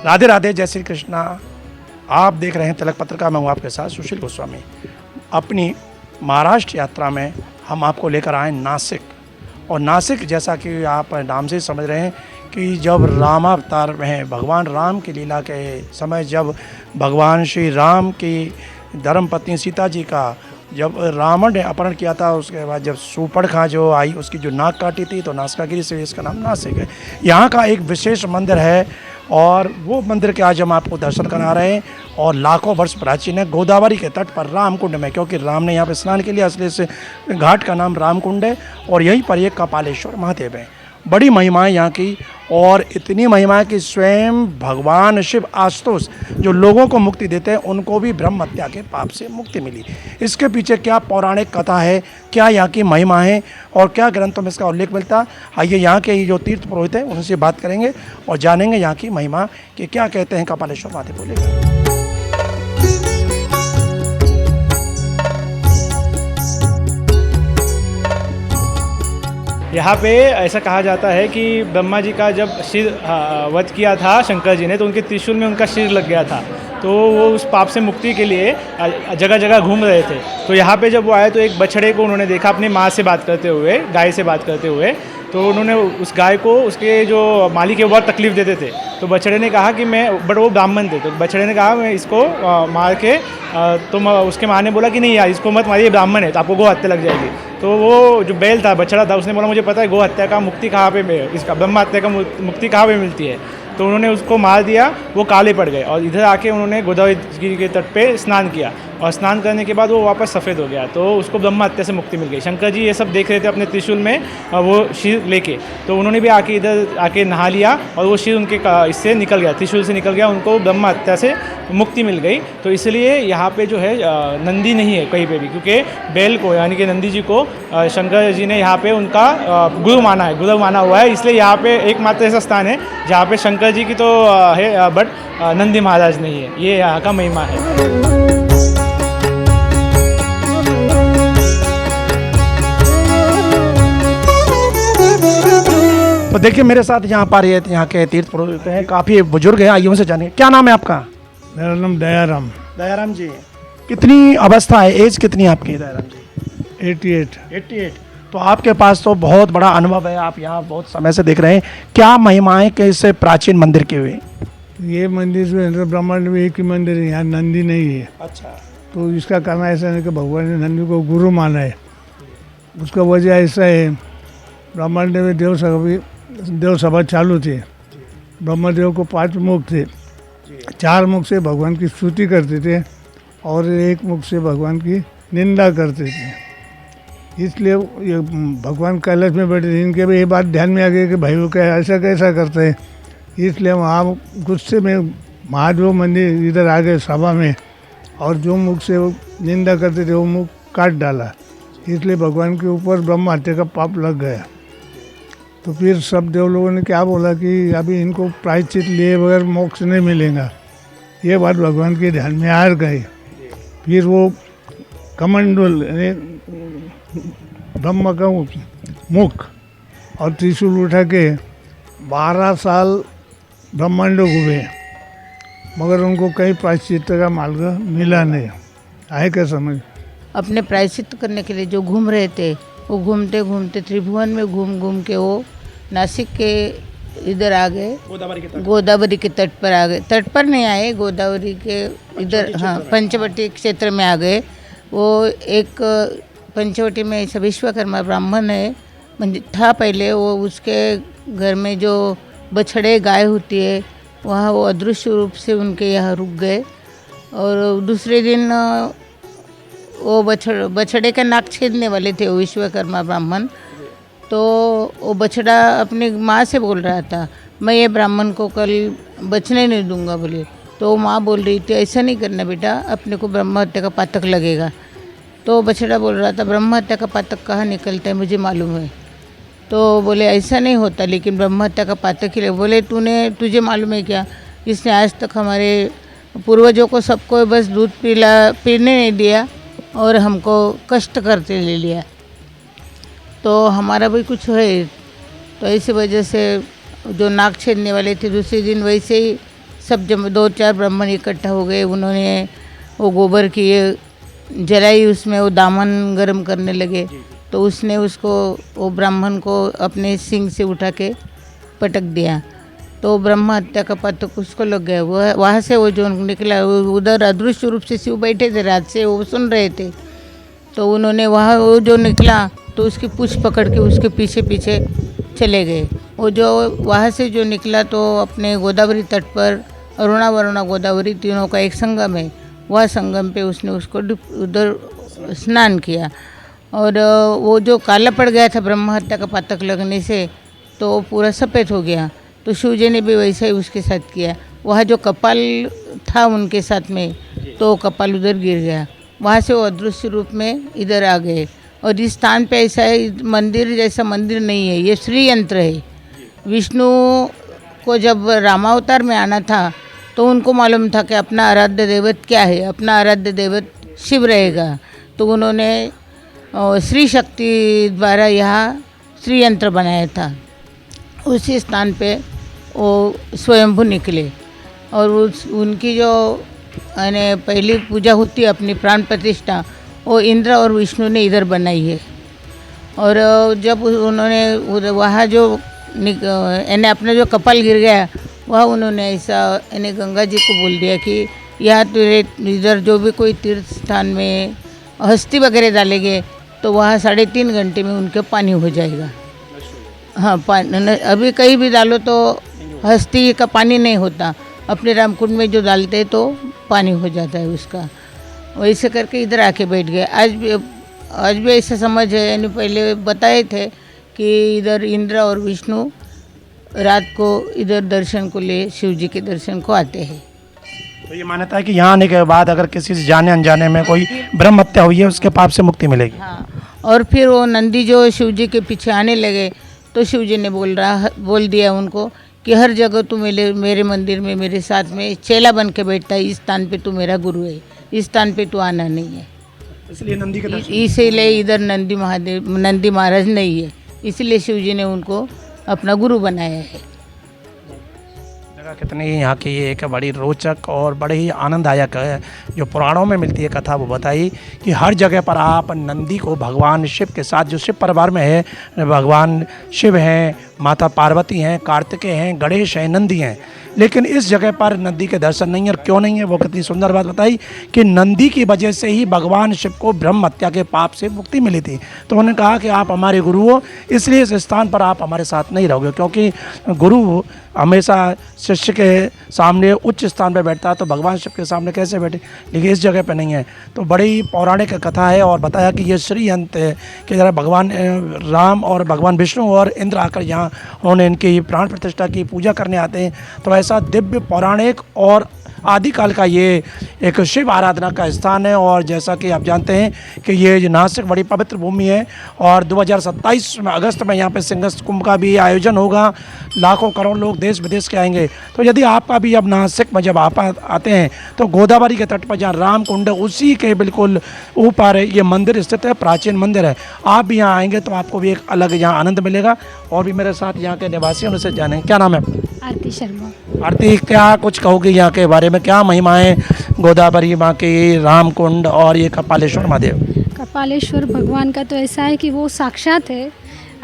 राधे राधे, जय श्री कृष्णा। आप देख रहे हैं तिलक पत्रिका। मैं हूँ आपके साथ सुशील गोस्वामी। अपनी महाराष्ट्र यात्रा में हम आपको लेकर आए नासिक। और नासिक, जैसा कि आप नाम से समझ रहे हैं कि जब रामावतार में भगवान राम की लीला के समय, जब भगवान श्री राम की धर्मपत्नी सीता जी का जब रावण ने अपहरण किया था, उसके बाद जब सूर्पणखा जो आई उसकी जो नाक काटी थी, तो नासिकागिरी से इसका नाम नासिक है। यहाँ का एक विशेष मंदिर है और वो मंदिर के आज हम आपको दर्शन करा रहे हैं। और लाखों वर्ष प्राचीन है, गोदावरी के तट पर रामकुंड में, क्योंकि राम ने यहाँ पर स्नान के लिए, इसलिए से घाट का नाम रामकुंड है। और यहीं पर एक कपालेश्वर महादेव है। बड़ी महिमा है यहाँ की, और इतनी महिमा है कि स्वयं भगवान शिव आशुतोष जो लोगों को मुक्ति देते हैं, उनको भी ब्रह्म हत्या के पाप से मुक्ति मिली। इसके पीछे क्या पौराणिक कथा है, क्या यहाँ की महिमा है और क्या ग्रंथों में इसका उल्लेख मिलता है, आइए यहाँ के जो तीर्थ पुरोहित हैं उनसे बात करेंगे और जानेंगे यहाँ की महिमा कि क्या कहते हैं कपालेश्वर महादेव। बोलेगा यहाँ पे ऐसा कहा जाता है कि ब्रह्मा जी का जब सिर वध किया था शंकर जी ने, तो उनके त्रिशूल में उनका सिर लग गया था। तो वो उस पाप से मुक्ति के लिए जगह जगह घूम रहे थे। तो यहाँ पे जब वो आए तो एक बछड़े को उन्होंने देखा अपनी माँ से बात करते हुए, गाय से बात करते हुए। तो उन्होंने उस गाय को उसके जो मालिक है वो बहुत तकलीफ़ देते थे। तो बछड़े ने कहा कि मैं, बट वो ब्राह्मण थे, तो बछड़े ने कहा मैं इसको मार के, तो उसके माँ ने बोला कि नहीं यार इसको मत मारिए, ब्राह्मण है तो आपको गो हत्या लग जाएगी। तो वो जो बैल था, बछड़ा था, उसने बोला मुझे पता है गो हत्या का मुक्ति कहाँ पे, इसका ब्रह्म हत्या का मुक्ति कहाँ पे मिलती है। तो उन्होंने उसको मार दिया, वो काले पड़ गए। और इधर आके उन्होंने गोदावरी के तट पे स्नान किया, और स्नान करने के बाद वो वापस सफ़ेद हो गया। तो उसको ब्रह्म हत्या से मुक्ति मिल गई। शंकर जी ये सब देख रहे थे अपने त्रिशूल में वो शीर लेके, तो उन्होंने भी आके इधर आके नहा लिया और वो शीर उनके इससे निकल गया, त्रिशूल से निकल गया, उनको ब्रह्म हत्या से मुक्ति मिल गई। तो इसलिए यहाँ पे जो है नंदी नहीं है कहीं पे भी, क्योंकि बैल को यानी कि नंदी जी को शंकर जी ने यहाँ पे उनका गुरु माना है, गुरु माना हुआ है। इसलिए यहाँ पे एकमात्र ऐसा स्थान है जहाँ पे शंकर जी की तो है बट नंदी महाराज नहीं है। ये यहाँ का महिमा है। तो देखिए मेरे साथ यहाँ पर ये यहाँ के तीर्थ पुरोहित हैं, काफ़ी बुजुर्ग हैं। आइए उनसे जानिए, क्या नाम है आपका? मेरा नाम दयाराम। दयाराम जी, कितनी अवस्था है, एज कितनी है आपकी दयाराम जी? 88। तो आपके पास तो बहुत बड़ा अनुभव है, आप यहाँ बहुत समय से देख रहे हैं। क्या महिमाएं कैसे प्राचीन मंदिर के हुए? ये मंदिर जो है ब्रह्मांड में एक ही मंदिर है, यहाँ नंदी नहीं है। अच्छा। तो इसका कहना ऐसा है कि भगवान ने नंदी को गुरु माना है। उसका वजह ऐसा है, ब्रह्मांड में देव सभा चालू थी। ब्रह्मदेव को 5 मुख थे, 4 मुख से भगवान की स्तुति करते थे और 1 मुख से भगवान की निंदा करते थे। इसलिए ये भगवान कैलाश में बैठे थे, इनके भी ये बात ध्यान में आ गई कि भाई वो क्या ऐसा कैसा करते हैं। इसलिए वहाँ गुस्से में महादेव मंदिर इधर आ गए सभा में, और जो मुख से वो निंदा करते थे वो मुख काट डाला। इसलिए भगवान के ऊपर ब्रह्म हत्या का पाप लग गया। तो फिर सब देव लोगों ने क्या बोला कि अभी इनको प्रायश्चित लिए बगैर मोक्ष नहीं मिलेगा। ये बात भगवान के ध्यान में आ गई। फिर वो कमंडल ब्रह्म का मुख और त्रिशूल उठा के 12 साल ब्रह्मांड घूमे, मगर उनको कहीं प्रायश्चित का मार्ग मिला नहीं। आए क्या समझ? अपने प्रायश्चित करने के लिए जो घूम रहे थे, वो घूमते घूमते त्रिभुवन में घूम घूम के वो नासिक के इधर आ गए, गोदावरी के तट पर आ गए। तट पर नहीं आए, गोदावरी के इधर, हाँ, पंचवटी क्षेत्र में आ गए। वो एक पंचवटी में ऐसा विश्वकर्मा ब्राह्मण है मंदिर था पहले, वो उसके घर में जो बछड़े गाय होती है, वहाँ वो अदृश्य रूप से उनके यहाँ रुक गए। और दूसरे दिन वो बछड़े का नाक छेदने वाले थे वो विश्वकर्मा ब्राह्मण। तो वो बछड़ा अपनी माँ से बोल रहा था, मैं ये ब्राह्मण को कल बचने नहीं दूंगा बोले। तो माँ बोल रही थी ऐसा नहीं करना बेटा, अपने को ब्रह्म हत्या का पातक लगेगा। तो बछड़ा बोल रहा था ब्रह्म हत्या का पातक कहाँ निकलता है, मुझे मालूम है। तो बोले ऐसा नहीं होता, लेकिन ब्रह्म हत्या का पातक ही बोले तुझे मालूम है क्या, इसने आज तक हमारे पूर्वजों को सबको बस दूध पीने नहीं दिया और हमको कष्ट करते ले लिया। तो हमारा भी कुछ है। तो इसी वजह से जो नाक छेदने वाले थे दूसरे दिन वैसे ही सब जब 2-4 ब्राह्मण इकट्ठा हो गए, उन्होंने वो गोबर की जलाई, उसमें वो दामन गरम करने लगे। तो उसने उसको, वो ब्राह्मण को अपने सिंग से उठा के पटक दिया, तो ब्रह्म हत्या का पातक उसको लग गया। वहाँ से वो जो निकला, उधर अदृश्य रूप से शिव बैठे थे रात से, वो सुन रहे थे। तो उन्होंने वहाँ वो जो निकला तो उसकी पूँछ पकड़ के उसके पीछे पीछे चले गए। वो जो वहाँ से जो निकला तो अपने गोदावरी तट पर, अरुणा वरुणा गोदावरी तीनों का एक संगम है, वह संगम पे उसने उसको उधर स्नान किया। और वो जो काला पड़ गया था ब्रह्म हत्या का पातक लगने से, तो वो पूरा सफ़ेद हो गया। तो शिव जी ने भी वैसा ही उसके साथ किया। वहाँ जो कपाल था उनके साथ में, तो कपाल उधर गिर गया। वहाँ से वो अदृश्य रूप में इधर आ गए। और इस स्थान पे ऐसा है, मंदिर जैसा मंदिर नहीं है, ये श्री यंत्र है। विष्णु को जब रामावतार में आना था तो उनको मालूम था कि अपना आराध्य दैवत क्या है, अपना आराध्य दैवत शिव रहेगा। तो उन्होंने श्री शक्ति द्वारा यहाँ श्री यंत्र बनाया था। उसी स्थान पे वो स्वयंभू निकले और उनकी जो यानी पहली पूजा होती है अपनी प्राण प्रतिष्ठा, वो इंद्र और विष्णु ने इधर बनाई है। और जब उन्होंने वहाँ जो यानी अपना जो कपाल गिर गया, वह उन्होंने ऐसा यानी गंगा जी को बोल दिया कि यहाँ तेरे इधर जो भी कोई तीर्थ स्थान में हस्ती वगैरह डालेंगे तो वहाँ 3.5 घंटे में उनके पानी हो जाएगा। हाँ, पानी अभी कहीं भी डालो तो हस्ती का पानी नहीं होता, अपने रामकुंड में जो डालते हैं तो पानी हो जाता है उसका। वैसे करके इधर आके बैठ गए। आज भी ऐसा समझ है, यानी पहले बताए थे कि इधर इंद्र और विष्णु रात को इधर दर्शन को ले, शिव जी के दर्शन को आते हैं। तो ये मान्यता है कि यहाँ आने के बाद अगर किसी से जाने अनजाने में कोई ब्रह्म हत्या हुई है, उसके पाप से मुक्ति मिलेगी। हाँ, और फिर वो नंदी जो शिव जी के पीछे आने लगे तो शिव जी ने बोल दिया उनको कि हर जगह तू मेरे मंदिर में मेरे साथ में चेला बन के बैठता है, इस स्थान पे तू मेरा गुरु है, इस स्थान पे तू आना नहीं है। इसलिए नंदी के दर्शन, इसीलिए इधर नंदी महाराज नहीं है, इसलिए शिव जी ने उनको अपना गुरु बनाया है। जगह कितनी यहाँ की एक बड़ी रोचक और बड़ी ही आनंददायक है, जो पुराणों में मिलती है कथा वो बताई कि हर जगह पर आप नंदी को भगवान शिव के साथ, जो शिव परिवार में है, भगवान शिव हैं, माता पार्वती हैं, कार्तिकेय हैं, गणेश हैं, नंदी हैं, लेकिन इस जगह पर नंदी के दर्शन नहीं है। और क्यों नहीं है, वो कितनी सुंदर बात बताई कि नंदी की वजह से ही भगवान शिव को ब्रह्म हत्या के पाप से मुक्ति मिली थी। तो उन्होंने कहा कि आप हमारे गुरु हो, इसलिए इस स्थान पर आप हमारे साथ नहीं रहोगे, क्योंकि गुरु हमेशा शिष्य के सामने उच्च स्थान पर बैठता है, तो भगवान शिव के सामने कैसे बैठे, लेकिन इस जगह पर नहीं है। तो बड़ी पौराणिक कथा है और बताया कि ये श्री यंत्र है कि जरा भगवान राम और भगवान विष्णु और इंद्र आकर यहाँ उन्होंने इनकी प्राण प्रतिष्ठा की पूजा करने आते हैं। तो ऐसा दिव्य पौराणिक और आदिकाल का ये एक शिव आराधना का स्थान है। और जैसा कि आप जानते हैं कि ये नासिक बड़ी पवित्र भूमि है और 2027 में अगस्त में यहाँ पे सिंह कुंभ का भी आयोजन होगा, लाखों करोड़ लोग देश विदेश के आएंगे। तो यदि आपका भी अब नासिक में जब आप आते हैं तो गोदावरी के तट पर जहाँ राम कुंड है उसी के बिल्कुल ऊपर ये मंदिर स्थित है, प्राचीन मंदिर है। आप भी यहाँ आएंगे तो आपको भी एक अलग यहाँ आनंद मिलेगा। और भी मेरे साथ यहाँ के निवासी उनसे जानेंगे। क्या नाम है? आरती शर्मा। आरती, क्या कुछ कहोगे यहाँ के बारे में, क्या महिमाएं गोदावरी माँ की, राम कुंड और ये कपालेश्वर महादेव? कपालेश्वर भगवान का तो ऐसा है कि वो साक्षात है।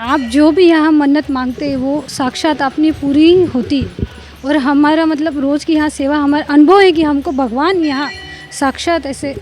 आप जो भी यहाँ मन्नत मांगते हैं वो साक्षात अपनी पूरी होती है। और हमारा मतलब रोज़ की यहाँ सेवा, हमारा अनुभव है कि हमको भगवान यहाँ साक्षात ऐसे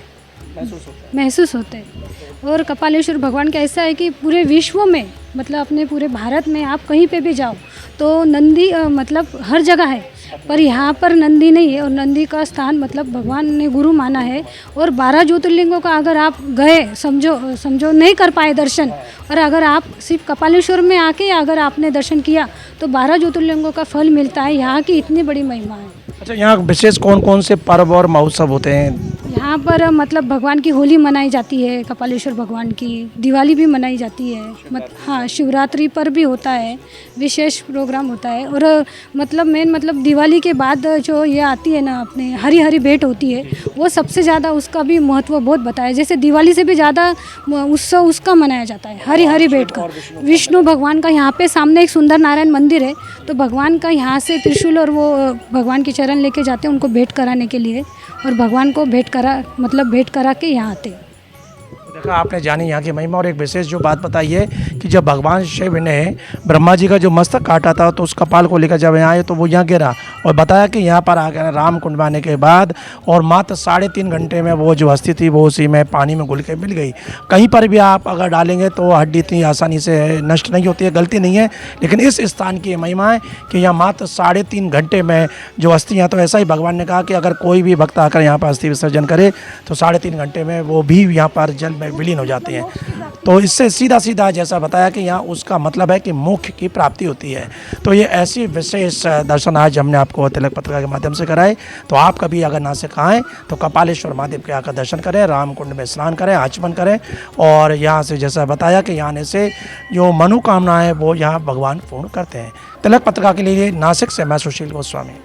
महसूस होते हैं। और कपालेश्वर भगवान का ऐसा है कि पूरे विश्व में मतलब अपने पूरे भारत में आप कहीं पे भी जाओ तो नंदी मतलब हर जगह है, पर यहाँ पर नंदी नहीं है। और नंदी का स्थान मतलब भगवान ने गुरु माना है। और 12 ज्योतिर्लिंगों का अगर आप गए, समझो नहीं कर पाए दर्शन, और अगर आप सिर्फ कपालेश्वर में आके अगर आपने दर्शन किया तो 12 ज्योतिर्लिंगों का फल मिलता है। यहाँ की इतनी बड़ी महिमा है। अच्छा, यहाँ विशेष कौन कौन से पर्व और महोत्सव होते हैं? यहाँ पर मतलब भगवान की होली मनाई जाती है, कपालेश्वर भगवान की दिवाली भी मनाई जाती है। हाँ, शिवरात्रि पर भी होता है, विशेष प्रोग्राम होता है। और मतलब मेन मतलब दिवाली दिवाली के बाद जो ये आती है ना अपने हरी हरी भेंट होती है, वो सबसे ज़्यादा उसका भी महत्व बहुत बताया। जैसे दिवाली से भी ज़्यादा उत्सव उसका मनाया जाता है, हरी हरी भेंट का। विष्णु भगवान का यहाँ पे सामने एक सुंदर नारायण मंदिर है, तो भगवान का यहाँ से त्रिशूल और वो भगवान के चरण लेके जाते हैं उनको भेंट कराने के लिए, और भगवान को भेंट करा के यहाँ आते हैं। देखा आपने जानी यहाँ की महिमा। और एक विशेष जो बात बताई है कि जब भगवान शिव ने ब्रह्मा जी का जो मस्तक काटा था तो उस कपाल को लेकर जब यहाँ आए तो वो यहाँ गिरा, और बताया कि यहाँ पर आकर राम कुंड में आने के बाद और मात्र 3.5 घंटे में वो जो हस्ती थी वो उसी में पानी में घुल के मिल गई। कहीं पर भी आप अगर डालेंगे तो हड्डी इतनी आसानी से नष्ट नहीं होती है, गलती नहीं है। लेकिन इस स्थान की महिमा है कि यहाँ मात्र 3.5 घंटे में जो अस्थियाँ, तो ऐसा ही भगवान ने कहा कि अगर कोई भी भक्त आकर यहाँ पर अस्थि विसर्जन करे तो 3.5 घंटे में वो भी यहाँ पर जल में विलीन हो जाते हैं। तो इससे सीधा सीधा जैसा बताया कि यहाँ उसका मतलब है कि मोक्ष की प्राप्ति होती है। तो ये ऐसी विशेष दर्शन आज हमने आपको तिलक पत्रिका के माध्यम से कराए। तो आप कभी अगर नासिक आएँ तो कपालेश्वर महादेव के आकर दर्शन करें, रामकुंड में स्नान करें, आचमन करें, और यहाँ से जैसा बताया कि यहाँ आने से जो मनोकामना है वो यहाँ भगवान पूर्ण करते हैं। तिलक पत्रिका के लिए नासिक से मैं सुशील गोस्वामी।